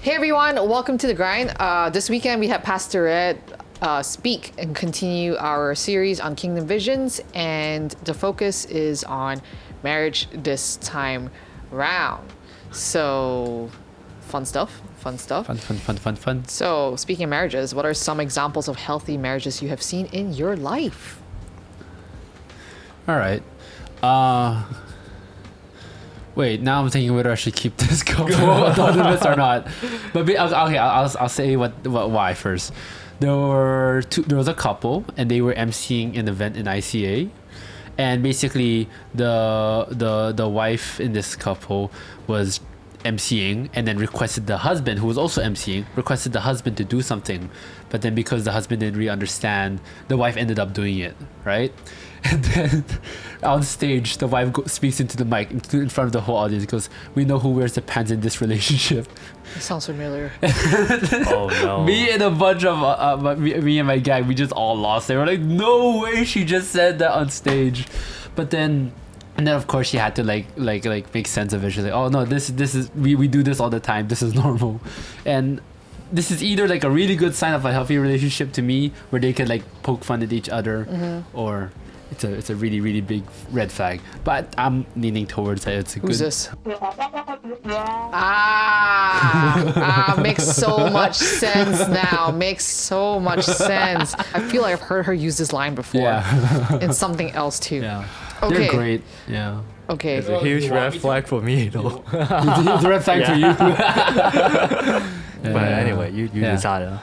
Hey everyone, welcome to The Grind. This weekend we have Pastor Ed speak and continue our series on Kingdom Visions, and the focus is on marriage this time round. So, fun stuff. Fun. So, speaking of marriages, what are some examples of healthy marriages you have seen in your life? All right. Wait, now I'm thinking whether I should keep this couple anonymous or not. But I'll say why first. There was a couple, and they were emceeing an event in ICA, and basically the wife in this couple was emceeing, and then requested the husband, who was also emceeing, requested the husband to do something, but then because the husband didn't really understand, the wife ended up doing it, right? And then on stage, the wife speaks into the mic in front of the whole audience, goes, "We know who wears the pants in this relationship." It sounds familiar. Oh no. Me and a bunch of me and my gang, we just all lost it. We're like, no way she just said that on stage. But then, and then of course she had to like make sense of it. She's like, oh no, this is we do this all the time. This is normal. And this is either like a really good sign of a healthy relationship to me, where they can like poke fun at each other, or it's a really, really big red flag. But I'm leaning towards that it's a Who's good. this? Makes so much sense now. Makes so much sense. I feel like I've heard her use this line before. Yeah. And something else too. Yeah. Okay. They're great. Yeah. Okay. It's a huge red flag for me though. It's a red flag for you. But anyway, you decide.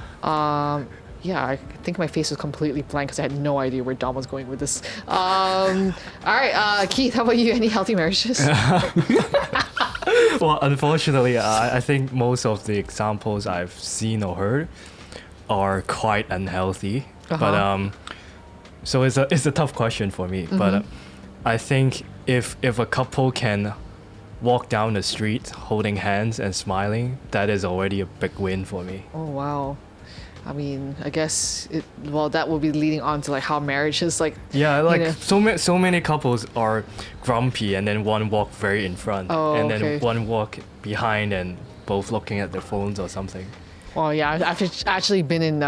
Yeah, I think my face was completely blank because I had no idea where Dom was going with this. All right, Keith, how about you? Any healthy marriages? Well, unfortunately, I think most of the examples I've seen or heard are quite unhealthy. But so it's a tough question for me. But I think if a couple can walk down the street holding hands and smiling, that is already a big win for me. Oh, wow. I mean, I guess that will be leading on to like how marriage is like. Yeah, like you know. so many couples are grumpy, and then one walk very in front, and then one walk behind, and both looking at their phones or something. Well, yeah, I've actually been in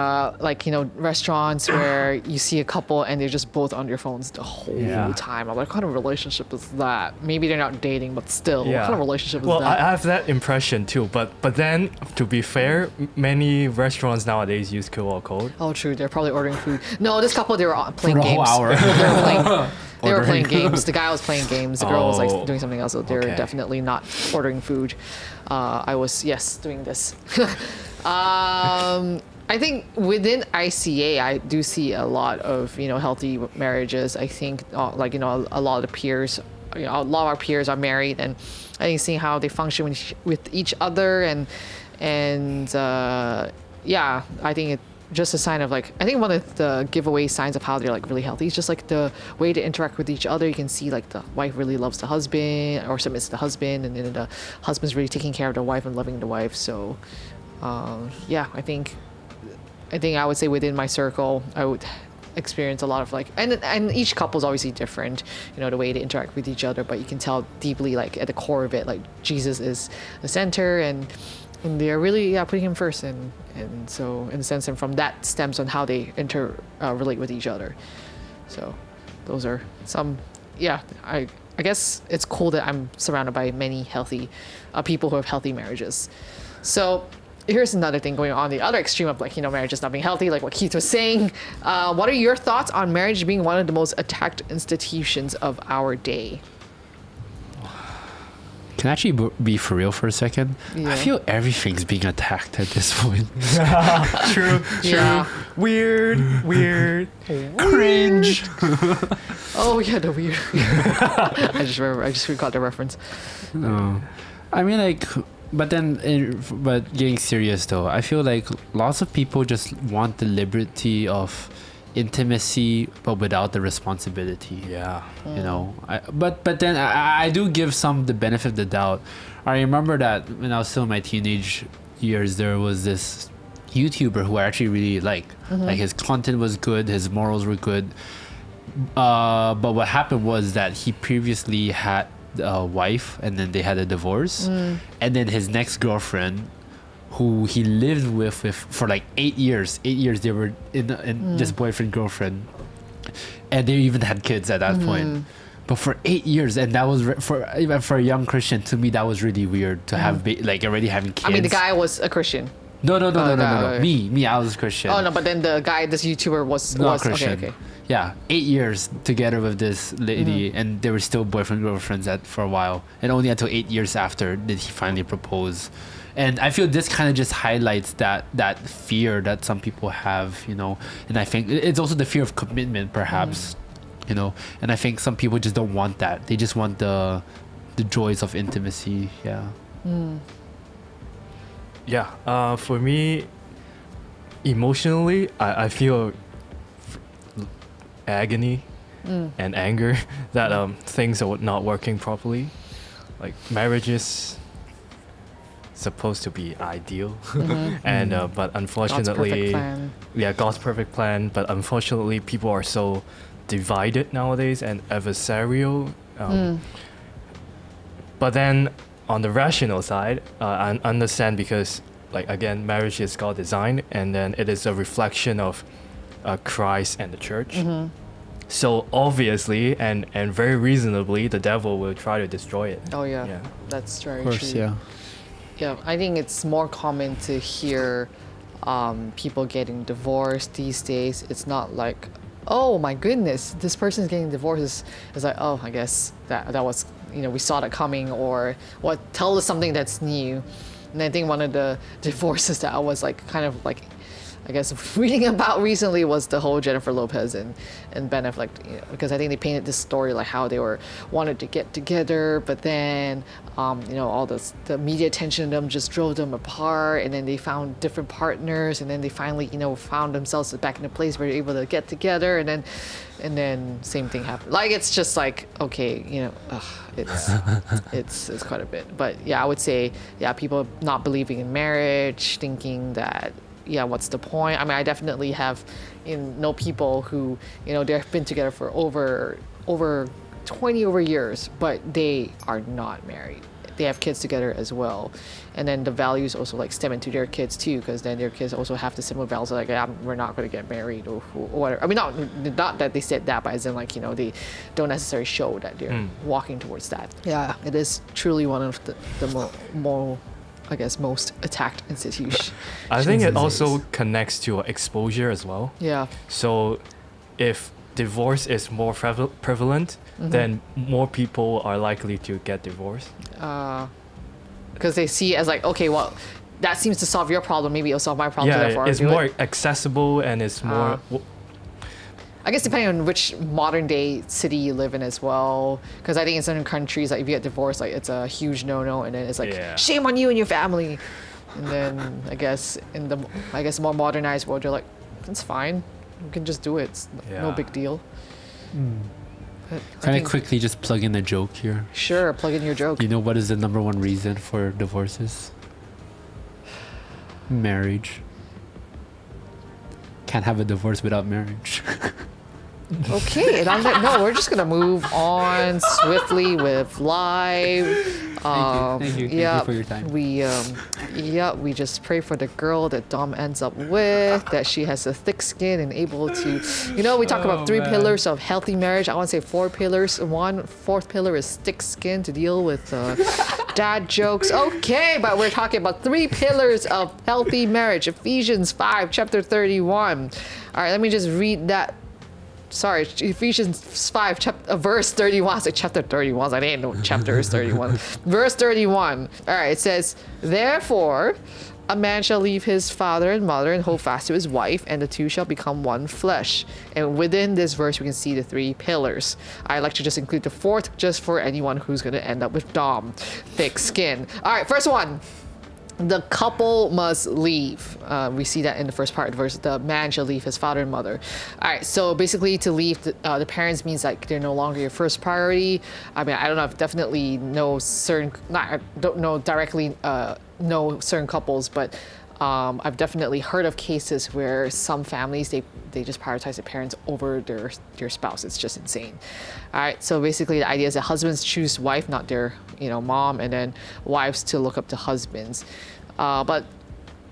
restaurants where you see a couple and they're just both on their phones the whole time. I'm like, what kind of relationship is that? Maybe they're not dating, but still, what kind of relationship is that? Well, I have that impression too, but then to be fair, many restaurants nowadays use QR code. Oh, true. They're probably ordering food. No, this couple, they were playing For a games. whole hour. They were playing games. The guy was playing games. The girl was like doing something else. So they're definitely not ordering food. I was, doing this. I think within ICA, I do see a lot of healthy marriages. I think a lot of the peers, a lot of our peers are married, and I think seeing how they function with each other and I think it's just a sign of I think one of the giveaway signs of how they're really healthy is just the way they interact with each other. You can see the wife really loves the husband or submits to the husband, and then the husband's really taking care of the wife and loving the wife. So I think I would say within my circle, I would experience a lot of and each couple is obviously different, the way they interact with each other, but you can tell deeply at the core of it, Jesus is the center, and they're really putting him first, and so in a sense, and from that stems on how they relate with each other. So those are some. I guess it's cool that I'm surrounded by many healthy people who have healthy marriages. So here's another thing going on the other extreme of marriage is not being healthy, like what Keith was saying. What are your thoughts on marriage being one of the most attacked institutions of our day? Can I actually be for real for a second? Yeah. I feel everything's being attacked at this point. True. Yeah. Weird. Cringe. Oh yeah, the weird. I just forgot the reference. No. I mean, but getting serious though, I feel like lots of people just want the liberty of intimacy, but without the responsibility. Yeah. But then I do give some the benefit of the doubt. I remember that when I was still in my teenage years, there was this YouTuber who I actually really liked. Like his content was good, his morals were good. But what happened was that he previously had a wife, and then they had a divorce, and then his next girlfriend who he lived with for like 8 years. 8 years they were in just boyfriend girlfriend, and they even had kids at that point. But for 8 years, and that was for even for a young Christian, to me that was really weird to have like already having kids. I mean, the guy was a Christian. No. Okay. Me, I was Christian. Oh no, but then the guy, this YouTuber was Christian. Okay. Yeah, 8 years together with this lady, and they were still boyfriend girlfriends for a while, and only until 8 years after did he finally propose. And I feel this kind of just highlights that fear that some people have, you know. And I think it's also the fear of commitment, perhaps, you know. And I think some people just don't want that. They just want the joys of intimacy. Yeah. Yeah. For me, emotionally, I feel agony and anger that things are not working properly. Like marriage is supposed to be ideal, and but unfortunately, God's perfect plan. But unfortunately, people are so divided nowadays and adversarial. But then on the rational side, I understand because, like, again, marriage is God's design, and then it is a reflection of Christ and the church. So obviously and very reasonably, the devil will try to destroy it. Oh yeah. That's very Of course, true. yeah. Yeah, I think it's more common to hear people getting divorced these days. It's not like, oh my goodness, this person's getting divorced. It's like, oh, I guess that was, you know, we saw that coming, or what, tell us something that's new. And I think one of the divorces that I was like kind of like, I guess, reading about recently was the whole Jennifer Lopez and Ben Affleck, you know, because I think they painted this story like how they wanted to get together, but then you know, all the media attention to them just drove them apart, and then they found different partners, and then they finally, you know, found themselves back in a place where they're able to get together, and then same thing happened. Like, it's just like, okay, you know, it's quite a bit. But yeah, I would say, yeah, people not believing in marriage, thinking that, yeah, what's the point? I mean, I definitely have know people who, you know, they've been together for over 20 years, but they are not married. They have kids together as well, and then the values also like stem into their kids too, because then their kids also have the similar values, like, we're not going to get married or whatever. I mean, not that they said that, but as in, like, you know, they don't necessarily show that they're walking towards that. Yeah, it is truly one of the more I guess, most attacked institutions. I think it also connects to exposure as well. Yeah. So if divorce is more prevalent, then more people are likely to get divorced. Because they see it as like, okay, well, that seems to solve your problem. Maybe it'll solve my problem. Yeah, it's more accessible, and it's more... I guess depending on which modern day city you live in as well, because I think in certain countries, like if you get divorced, like it's a huge no-no, and then it's like, shame on you and your family. And then I guess in the more modernized world, you're like, it's fine, we can just do it. It's no big deal. Can I quickly just plug in a joke here? Sure, plug in your joke. You know what is the number one reason for divorces? Marriage. Can't have a divorce without marriage. Okay, and on that note, we're just gonna move on swiftly with live. Thank you for your time. We just pray for the girl that Dom ends up with, that she has a thick skin and able to, you know, we talk about three pillars of healthy marriage. I want to say 4 pillars. Fourth pillar is thick skin to deal with dad jokes. Okay, but we're talking about 3 pillars of healthy marriage. Ephesians 5, chapter 31. All right, let me just read that. Sorry, Ephesians 5, verse 31. I said chapter 31. I didn't know chapter is 31. Verse 31. All right, it says, therefore, a man shall leave his father and mother and hold fast to his wife, and the two shall become one flesh. And within this verse, we can see the 3 pillars. I like to just include the 4th just for anyone who's going to end up with Dom. Thick skin. All right, first one. The couple must leave. We see that in the first part of the verse. The man shall leave his father and mother. All right, so basically to leave the parents means like they're no longer your first priority. I mean, I don't know if definitely I don't know directly know certain couples, but I've definitely heard of cases where some families, they just prioritize their parents over their spouse. It's just insane. All right, so basically the idea is that husbands choose wife, not their mom, and then wives to look up to husbands. But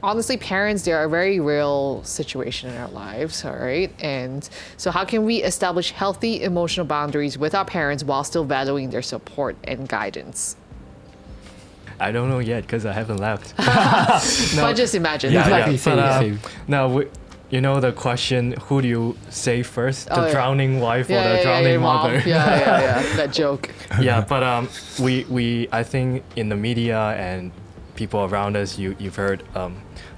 honestly, parents, they are a very real situation in our lives, all right? And so how can we establish healthy emotional boundaries with our parents while still valuing their support and guidance? I don't know yet because I haven't left. But just imagine Yeah, that. yeah. Same. Now, you know the question, who do you save first? Oh, The yeah. drowning wife or Yeah, the yeah, drowning your mom. mother? Yeah. That joke. Yeah, but I think in the media and people around us, you've heard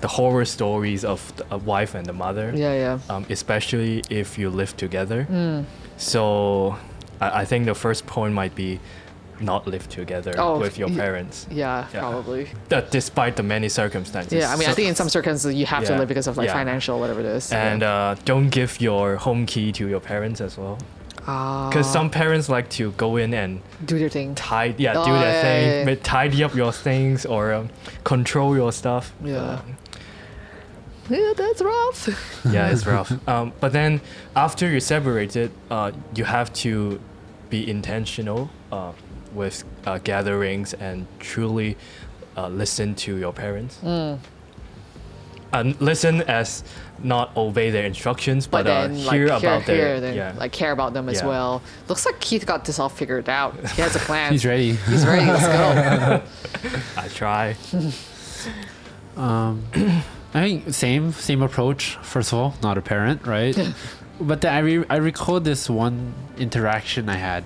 the horror stories of a wife and the mother. Yeah. Especially if you live together. So I think the first point might be not live together with your parents. Yeah, probably. That despite the many circumstances. Yeah, I mean, I think in some circumstances you have to Yeah, live because of like yeah. financial, whatever it is. And don't give your home key to your parents as well. Because some parents like to go in and do their thing. do Oh, their thing, yeah. tidy up your things or control your stuff. Yeah. Yeah, that's rough. Yeah, it's rough. But then after you're separated, you have to be intentional with gatherings and truly listen to your parents. And listen as not obey their instructions, but then hear about their like care about them as Yeah. well. Looks like Keith got this all figured out. He has a plan. He's ready. He's ready. Let's go. I try. I think same approach. First of all, not a parent, right? But then I recall this one interaction I had.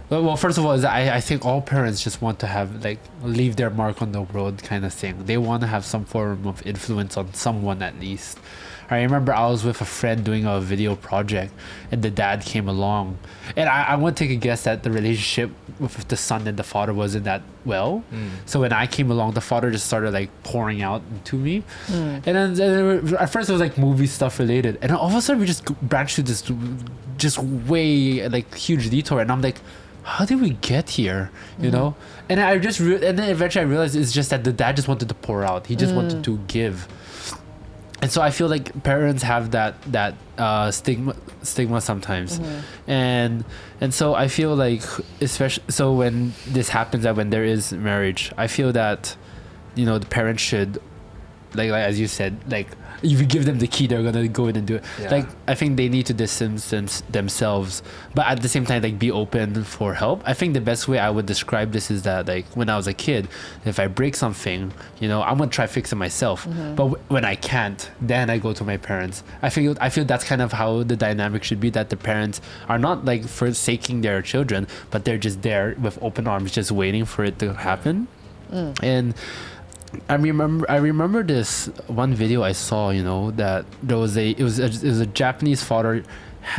Well, first of all, is I think all parents just want to have like leave their mark on the world kind of thing. They want to have some form of influence on someone at least. I remember I was with a friend doing a video project, and the dad came along, and I want to take a guess that the relationship with the son and the father wasn't that well. So when I came along, the father just started like pouring out to me, and then at first it was like movie stuff related, and then all of a sudden we just branched to this just way like huge detour, and I'm like, how did we get here? You know? And I just and then eventually I realized it's just that the dad just wanted to pour out. He just wanted to give. And so I feel like parents have that stigma sometimes, and so I feel like, especially so when this happens, that when there is marriage, I feel that, you know, the parents should like as you said, like if you give them the key, they're gonna go in and do it. Yeah. Like I think they need to distance themselves, but at the same time, like be open for help. I think the best way I would describe this is that like when I was a kid, if I break something, you know, I'm gonna try fix it myself. But when I can't, then I go to my parents. I feel that's kind of how the dynamic should be. That the parents are not like forsaking their children, but they're just there with open arms, just waiting for it to happen. And I remember this one video I saw, you know, that there was it was a Japanese father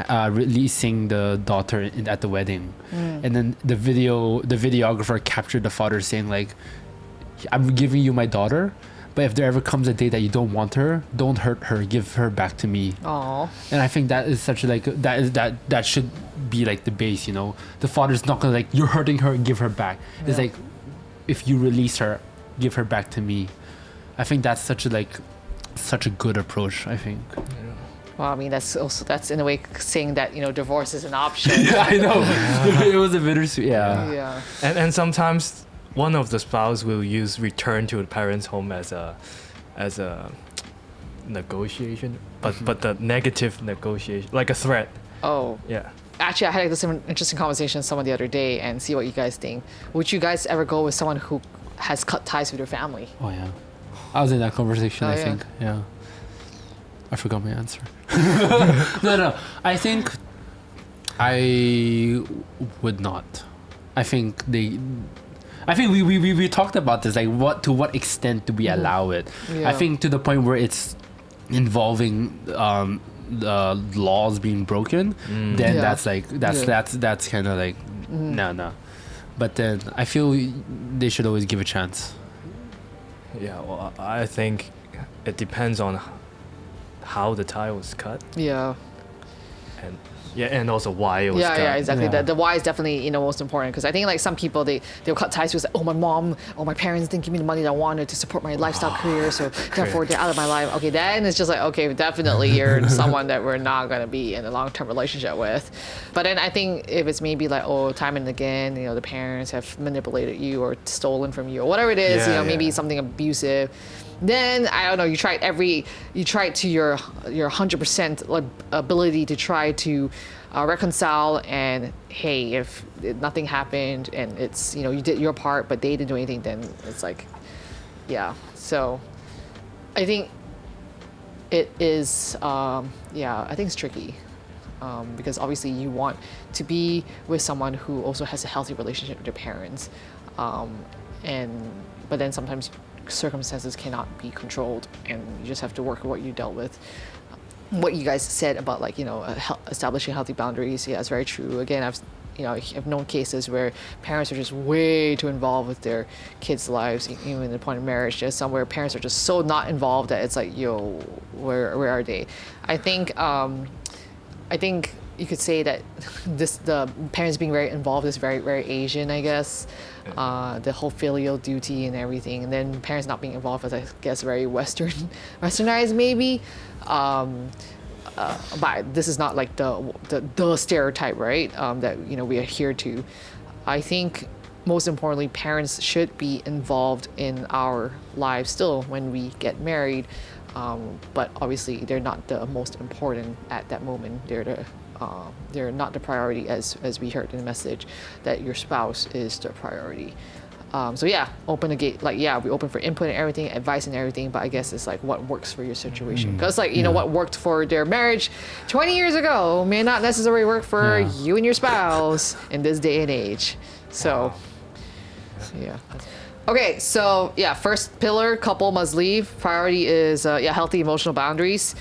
releasing the daughter at the wedding, and then the videographer captured the father saying like, I'm giving you my daughter, but if there ever comes a day that you don't want her, don't hurt her, give her back to me. Aww. And I think that is such a, like that should be like the base, you know. The father's not gonna like, you're hurting her, give her back. It's like, if you release her, give her back to me. I think that's such a good approach, I think. Well, I mean, that's in a way saying that, you know, divorce is an option. I know. It was a bittersweet. Yeah. And sometimes one of the spouse will use return to the parents' home as a negotiation, but the negative negotiation, like a threat. Oh. Yeah. Actually, I had this interesting conversation with someone the other day, and see what you guys think. Would you guys ever go with someone who has cut ties with your family? Oh yeah. I was in that conversation, I think. Yeah. I forgot my answer. No. I think I would not. I think we talked about this, like to what extent do we allow it? Yeah. I think to the point where it's involving the laws being broken, then that's kind of like no. But then I feel they should always give a chance. Yeah, well, I think it depends on how the tie was cut, Yeah. and also why it was cut. Yeah, exactly. Yeah. The why is definitely, you know, most important, because I think like some people they'll cut ties with, oh, my parents didn't give me the money that I wanted to support my lifestyle career, so therefore they're out of my life. Okay, then it's just like, okay, definitely you're someone that we're not gonna be in a long-term relationship with. But then I think if it's maybe like, oh, time and again, you know, the parents have manipulated you or stolen from you or whatever it is, Yeah, maybe yeah. something abusive, then I don't know, you try to your 100% like ability to try to reconcile, and hey, if nothing happened and it's, you know, you did your part but they didn't do anything, then it's like, yeah. So I think it is I think it's tricky, because obviously you want to be with someone who also has a healthy relationship with their parents, but then sometimes circumstances cannot be controlled, and you just have to work with what you dealt with. What you guys said about, like, you know, establishing healthy boundaries, yeah, it's very true. Again, I've known cases where parents are just way too involved with their kids' lives, even at the point of marriage. There's some where parents are just so not involved that it's like, yo, where are they? I think you could say that the parents being very involved is very, very Asian, I guess. The whole filial duty and everything, and then parents not being involved is, I guess, very westernized maybe. But this is not like the stereotype, right? That, you know, we adhere to. I think most importantly, parents should be involved in our lives still when we get married. But obviously, they're not the most important at that moment. They're not the priority, as we heard in the message, that your spouse is the priority. So yeah, open the gate. Like, yeah, we open for input and everything, advice and everything, but I guess it's like what works for your situation. Because like, you know, what worked for their marriage 20 years ago may not necessarily work for you and your spouse in this day and age. So, yeah. Okay, so yeah, first pillar, couple must leave. Priority is healthy emotional boundaries.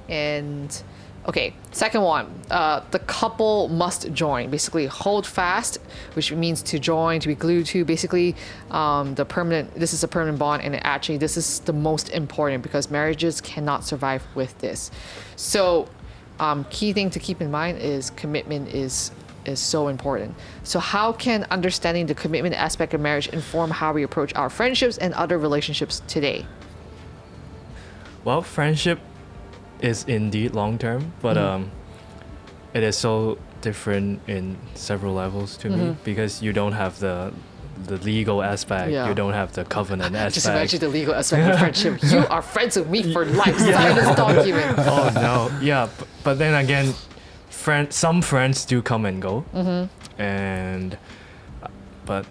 And okay, second one, the couple must join. Basically, hold fast, which means to join, to be glued to. Basically, this is a permanent bond, and actually, this is the most important because marriages cannot survive with this. So, key thing to keep in mind is commitment is so important. So, how can understanding the commitment aspect of marriage inform how we approach our friendships and other relationships today? Well, friendship is indeed long term, but it is so different in several levels to me, because you don't have the legal aspect, you don't have the covenant aspect. Just imagine the legal aspect of friendship. You are friends with me for life. Sign this document. Oh no, yeah, but then again, some friends do come and go, and but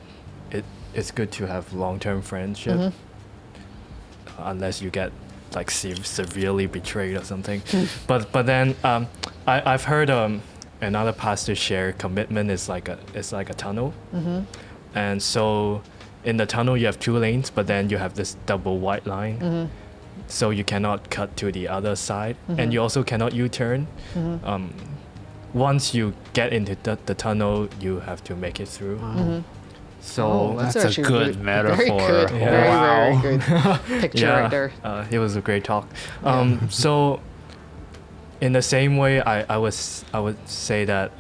it's good to have long term friendship, unless you get like severely betrayed or something. but then I've heard another pastor share commitment is like a tunnel, and so in the tunnel you have two lanes, but then you have this double white line, so you cannot cut to the other side, and you also cannot U-turn. Once you get into the tunnel, you have to make it through. So that's a good metaphor. Very good. Yeah. Very good picture right there. It was a great talk. So in the same way, I would say that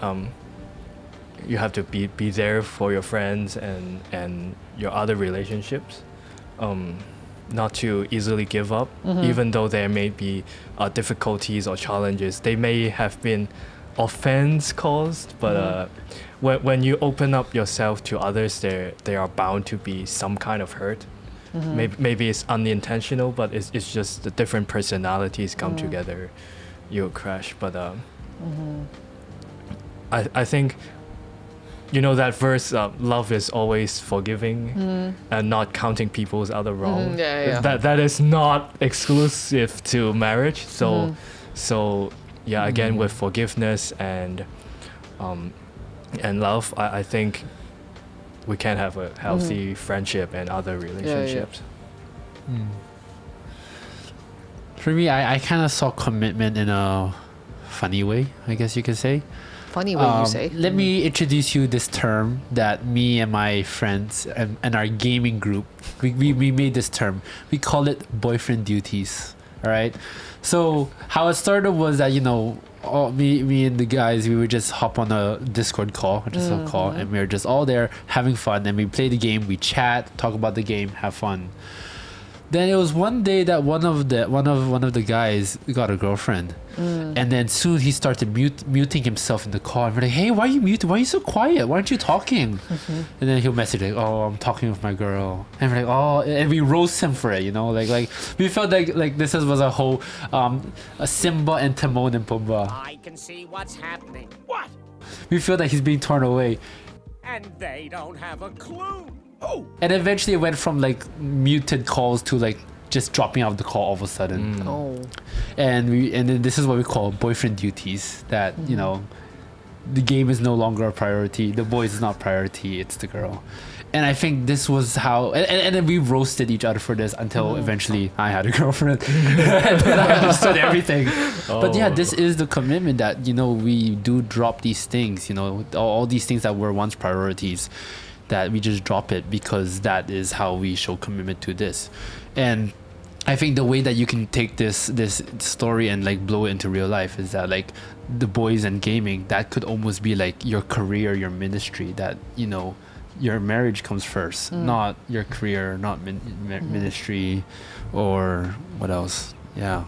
you have to be there for your friends and your other relationships, not to easily give up, even though there may be difficulties or challenges. They may have been offense caused, but when you open up yourself to others, there are bound to be some kind of hurt. Maybe it's unintentional, but it's just the different personalities come together, you'll crash. But I think, you know, that verse, love is always forgiving and not counting people's other wrong. That is not exclusive to marriage. So yeah, again, with forgiveness and love, I think we can have a healthy friendship and other relationships. For me, I kind of saw commitment in a funny way, I guess you could say. Funny way you say. Let me introduce you this term that me and my friends and our gaming group, we made this term. We call it boyfriend duties. All right. So how it started was that, you know, me and the guys, we would just hop on a Discord call, and we were just all there having fun. And we play the game, we chat, talk about the game, have fun. Then it was one day that one of the guys got a girlfriend, and then soon he started muting himself in the call. And we're like, hey, why are you muted? Why are you so quiet? Why aren't you talking? And then he'll message like, oh, I'm talking with my girl. And we're like, oh, and we roast him for it, you know, like we felt like this was a whole a Simba and Timon and Pumbaa. I can see what's happening. What? We feel that he's being torn away. And they don't have a clue. And eventually it went from like muted calls to like just dropping out of the call all of a sudden. Oh. And then this is what we call boyfriend duties, that you know, the game is no longer a priority, the boys is not priority, it's the girl. And I think this was how, and then we roasted each other for this until eventually I had a girlfriend and then I understood everything. But yeah, this is the commitment that, you know, we do drop these things, you know, all these things that were once priorities, that we just drop it because that is how we show commitment to this. And I think the way that you can take this story and like blow it into real life is that like the boys and gaming, that could almost be like your career, your ministry, that, you know, your marriage comes first, not your career, not ministry, or what else. Yeah.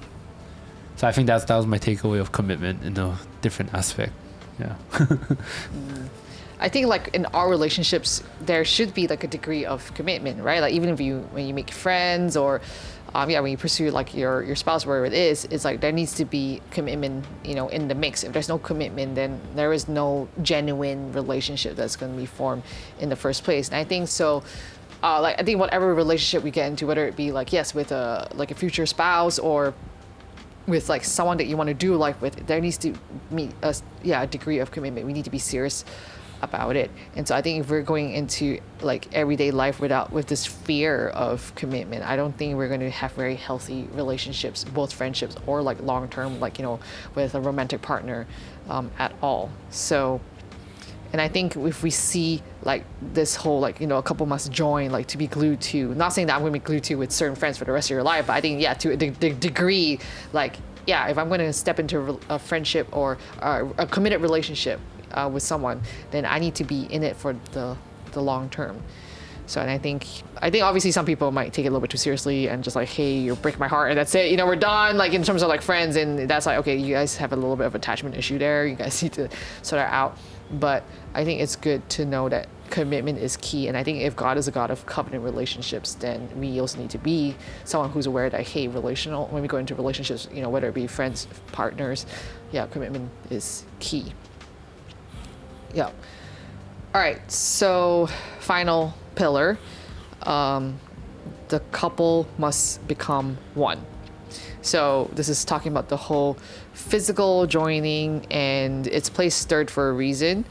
So I think that was my takeaway of commitment in a different aspect. Yeah. I think like in our relationships, there should be like a degree of commitment, right? Like even when you make friends or when you pursue like your spouse, wherever it is, it's like there needs to be commitment, you know, in the mix. If there's no commitment, then there is no genuine relationship that's going to be formed in the first place. And I think so. I think whatever relationship we get into, whether it be like with a future spouse or with like someone that you want to do life with, there needs to be a degree of commitment. We need to be serious about it. And so I think if we're going into like everyday life with this fear of commitment, I don't think we're going to have very healthy relationships, both friendships or like long term, like, you know, with a romantic partner at all. So, and I think if we see like this whole, like, you know, a couple must join, like to be glued to, not saying that I'm going to be glued to with certain friends for the rest of your life, but I think, to a degree, like, if I'm going to step into a friendship or a committed relationship with someone, then I need to be in it for the long term. So, and I think obviously some people might take it a little bit too seriously and just like, hey, you break my heart and that's it, you know, we're done, like in terms of like friends, and that's like, okay, you guys have a little bit of attachment issue there, you guys need to sort it out. But I think it's good to know that commitment is key. And I think if God is a God of covenant relationships, then we also need to be someone who's aware that, hey, when we go into relationships, you know, whether it be friends, partners, commitment is key. Yeah. All right. So final pillar, the couple must become one. So this is talking about the whole physical joining, and it's placed third for a reason,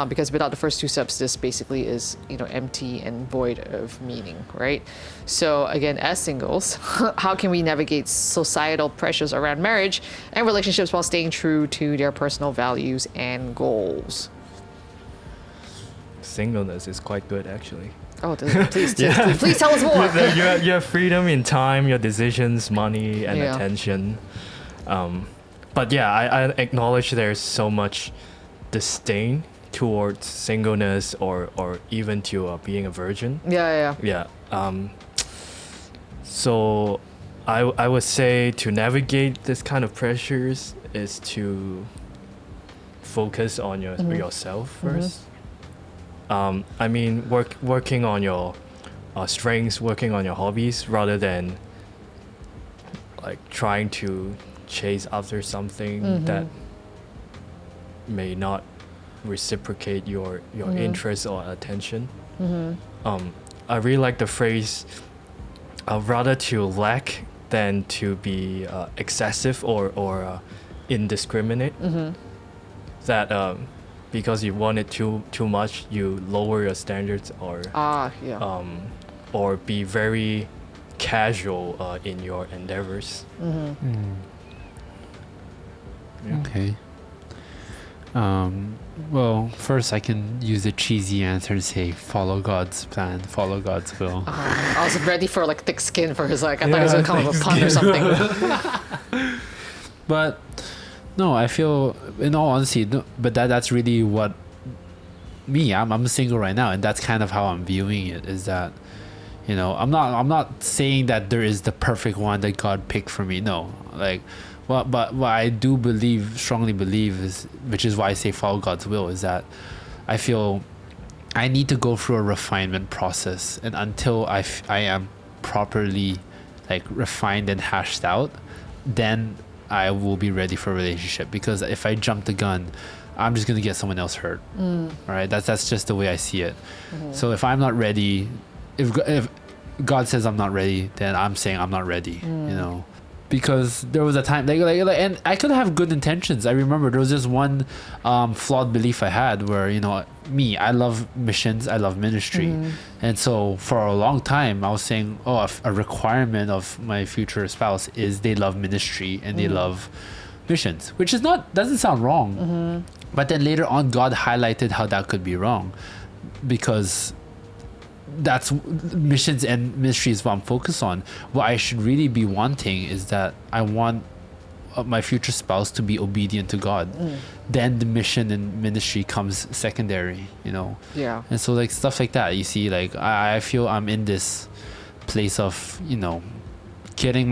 because without the first two steps, this basically is, you know, empty and void of meaning, right? So again, as singles, how can we navigate societal pressures around marriage and relationships while staying true to their personal values and goals? Singleness is quite good, actually. Oh, please tell us more. You have freedom in time, your decisions, money, and attention. But I acknowledge there's so much disdain towards singleness or even to being a virgin. Yeah. So I would say to navigate this kind of pressures is to focus on yourself first. I mean, working on your strengths, working on your hobbies, rather than like trying to chase after something that may not reciprocate your interest or attention. I really like the phrase, rather to lack than to be excessive or indiscriminate. That because you want it too much, you lower your standards or be very casual in your endeavors. Okay. Well, first I can use a cheesy answer and say follow God's plan, follow God's will. I was ready for like thick skin for his, like, I thought he was gonna come up with a pun or something. But no, I feel, in all honesty, but that's really what I'm single right now, and that's kind of how I'm viewing it, is that, You know, I'm not saying that there is the perfect one that God picked for me. No, like, well, but what I do strongly believe is, which is why I say follow God's will, is that I feel I need to go through a refinement process, and until I am properly like refined and hashed out, then I will be ready for a relationship. Because if I jump the gun, I'm just gonna get someone else hurt. Right? That's just the way I see it. So if I'm not ready, if God says I'm not ready, then I'm saying I'm not ready. You know, because there was a time like and I could have good intentions. I remember there was this one flawed belief I had where, you know, I love missions, I love ministry, and so for a long time I was saying, oh, a requirement of my future spouse is they love ministry and they love missions, which is doesn't sound wrong. But then later on, God highlighted how that could be wrong, because that's missions and ministry is what I'm focused on. What I should really be wanting is that I want my future spouse to be obedient to God. Then the mission and ministry comes secondary, you know. Yeah. And so like stuff like that, you see, like I feel I'm in this place of, you know, getting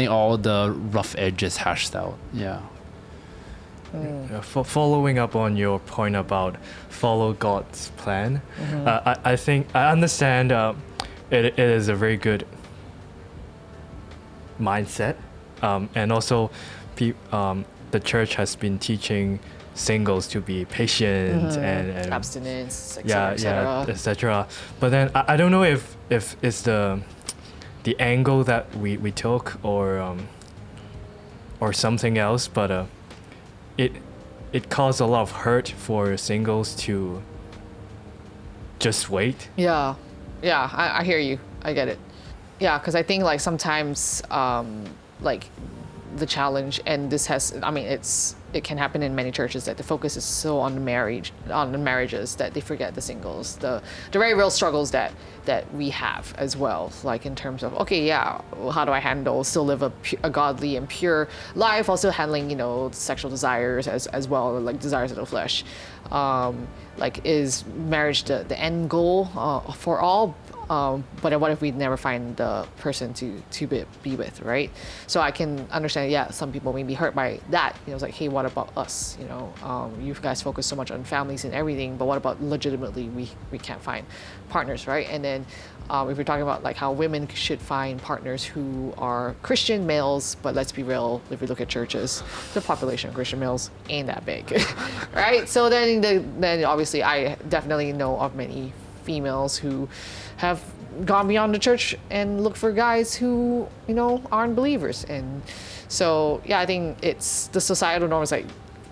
all the rough edges hashed out. Yeah. Following up on your point about follow God's plan, I think I understand it is a very good mindset, and also the church has been teaching singles to be patient and Abstinence, etc. etc. But then I don't know if it's the angle that we took or something else, but it caused a lot of hurt for singles to just wait. Yeah, I hear you. I get it. Yeah, because I think like sometimes like the challenge, and this has, I mean, it can happen in many churches, that the focus is so on the marriages that they forget the singles, the very real struggles that we have as well, like in terms of, okay, yeah, how do I still live a godly and pure life, also handling, you know, sexual desires as well, like desires of the flesh. Like, is marriage the end goal for all? But then what if we never find the person to be with, right? So I can understand, yeah, some people may be hurt by that. You know, it's like, hey, what about us? You know, you guys focus so much on families and everything, but what about legitimately we can't find partners, right? And then if we're talking about like how women should find partners who are Christian males, but let's be real, if we look at churches, the population of Christian males ain't that big, right? So then obviously I definitely know of many females who have gone beyond the church and look for guys who, you know, aren't believers. And so, yeah, I think it's the societal norm is like,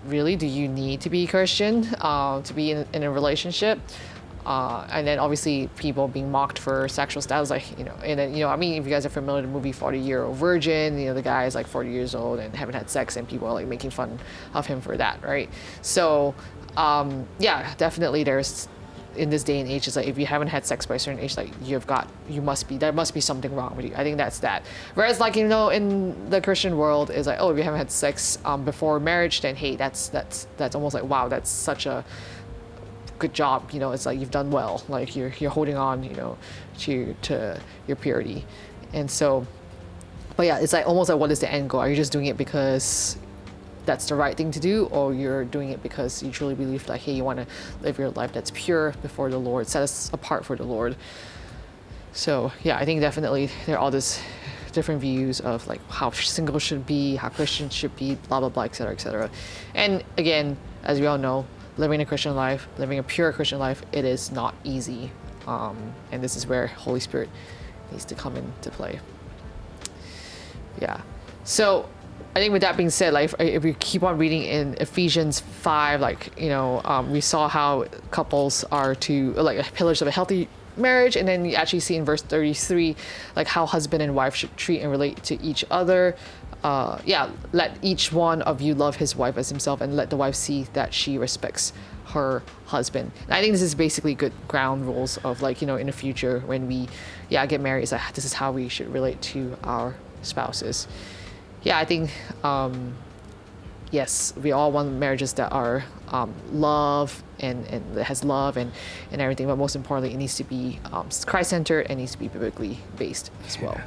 really, do you need to be Christian to be in a relationship? And then obviously people being mocked for sexual status, like, you know, and then, you know, I mean, if you guys are familiar with the movie 40-Year-Old Virgin, you know, the guy is like 40 years old and haven't had sex, and people are like making fun of him for that, right? So, yeah, definitely there's, in this day and age, it's like, if you haven't had sex by a certain age, like there must be something wrong with you. I think that's that. Whereas, like, you know, in the Christian world, is like, oh, if you haven't had sex before marriage, then hey, that's almost like, wow, that's such a good job. You know, it's like you've done well. Like you're holding on, you know, to your purity. And so, but yeah, it's like almost like, what is the end goal? Are you just doing it because that's the right thing to do, or you're doing it because you truly believe, like, hey, you want to live your life that's pure before the Lord, set us apart for the Lord? So yeah, I think definitely there are all these different views of like how single should be, how Christians should be, blah blah blah, etc., etc. And again, as we all know, living a Christian life, living a pure Christian life, it is not easy, and this is where Holy Spirit needs to come into play. Yeah, so I think with that being said, like if we keep on reading in Ephesians 5, like, you know, we saw how couples are to like pillars of a healthy marriage, and then you actually see in verse 33 like how husband and wife should treat and relate to each other. Yeah, let each one of you love his wife as himself, and let the wife see that she respects her husband. And I think this is basically good ground rules of, like, you know, in the future when we get married, it's like, this is how we should relate to our spouses. Yeah, I think, yes, we all want marriages that are love and it has love and everything. But most importantly, it needs to be Christ-centered and needs to be biblically based as well.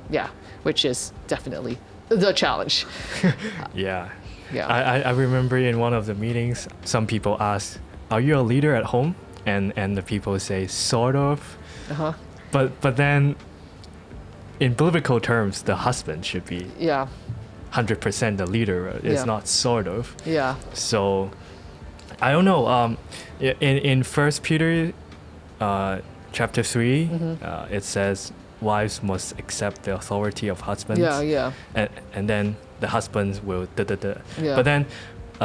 Yeah, which is definitely the challenge. Yeah. Yeah. I remember in one of the meetings, some people ask, "Are you a leader at home?" And the people say, "Sort of." Uh-huh. But then, in biblical terms, the husband should be Yeah. 100% the leader. It's Yeah. not sort of. Yeah. So, I don't know. In First Peter, chapter 3, it says wives must accept the authority of husbands. Yeah. Yeah. And then the husbands will Yeah. But then,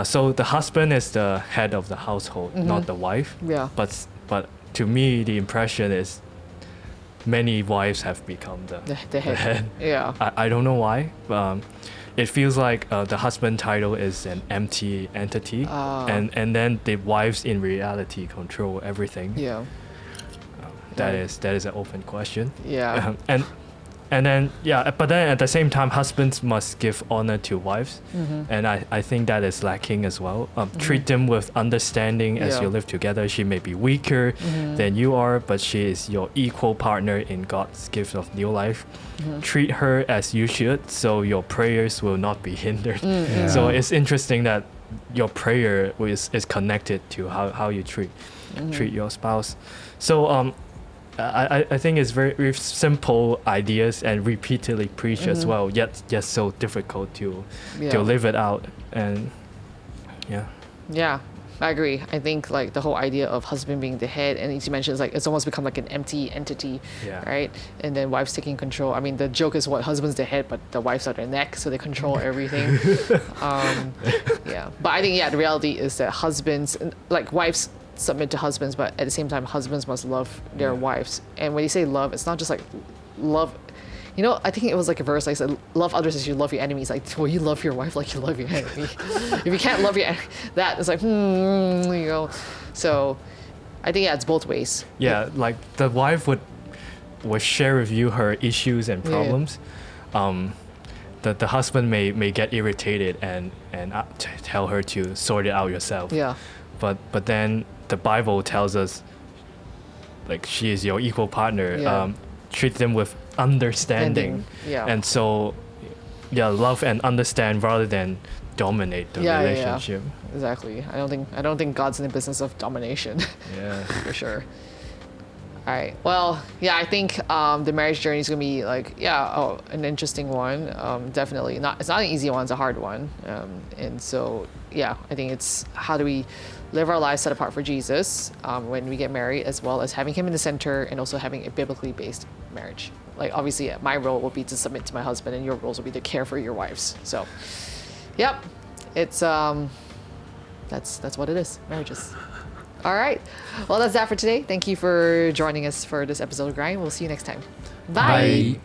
so the husband is the head of the household, not the wife. Yeah. But to me, the impression is many wives have become The head. Yeah. I don't know why. It feels like the husband title is an empty entity, and then the wives in reality control everything. Yeah. That is an open question. Yeah. And then but then at the same time, husbands must give honor to wives, and I think that is lacking as well. Treat them with understanding as Yeah. you live together. She may be weaker than you are, but she is your equal partner in God's gift of new life. Treat her as you should, so your prayers will not be hindered. So it's interesting that your prayer is connected to how you treat your spouse. So I think it's very simple ideas and repeatedly preached as well, yet so difficult to live it out. And Yeah, I agree. I think like the whole idea of husband being the head, and as you mentioned, it's like it's almost become like an empty entity, right? And then wives taking control. I mean, the joke is what husband's the head, but the wives are their neck, so they control everything. Yeah, but I think the reality is that husbands, like wives, submit to husbands, but at the same time, husbands must love their wives. And when you say love, it's not just like love. You know, I think it was like a verse like said, "Love others as you love your enemies." Like, well, you love your wife like you love your enemy. If you can't love that, it's like, you know. So, I think it's both ways. yeah, like the wife would share with you her issues and problems. The husband may get irritated and tell her to sort it out yourself. Yeah. But then the Bible tells us, like, she is your equal partner. Yeah. Treat them with understanding. Yeah. And so, love and understand rather than dominate the relationship. Exactly. I don't think God's in the business of domination. Yeah. For sure. All right. Well, I think the marriage journey is gonna be like, an interesting one. Definitely it's not an easy one. It's a hard one. And so, I think it's how do we live our lives set apart for Jesus when we get married, as well as having him in the center and also having a biblically based marriage. Like obviously, my role will be to submit to my husband, and your roles will be to care for your wives. So, it's that's what it is. Marriages. All right. Well, that's that for today. Thank you for joining us for this episode of Grind. We'll see you next time. Bye. Bye.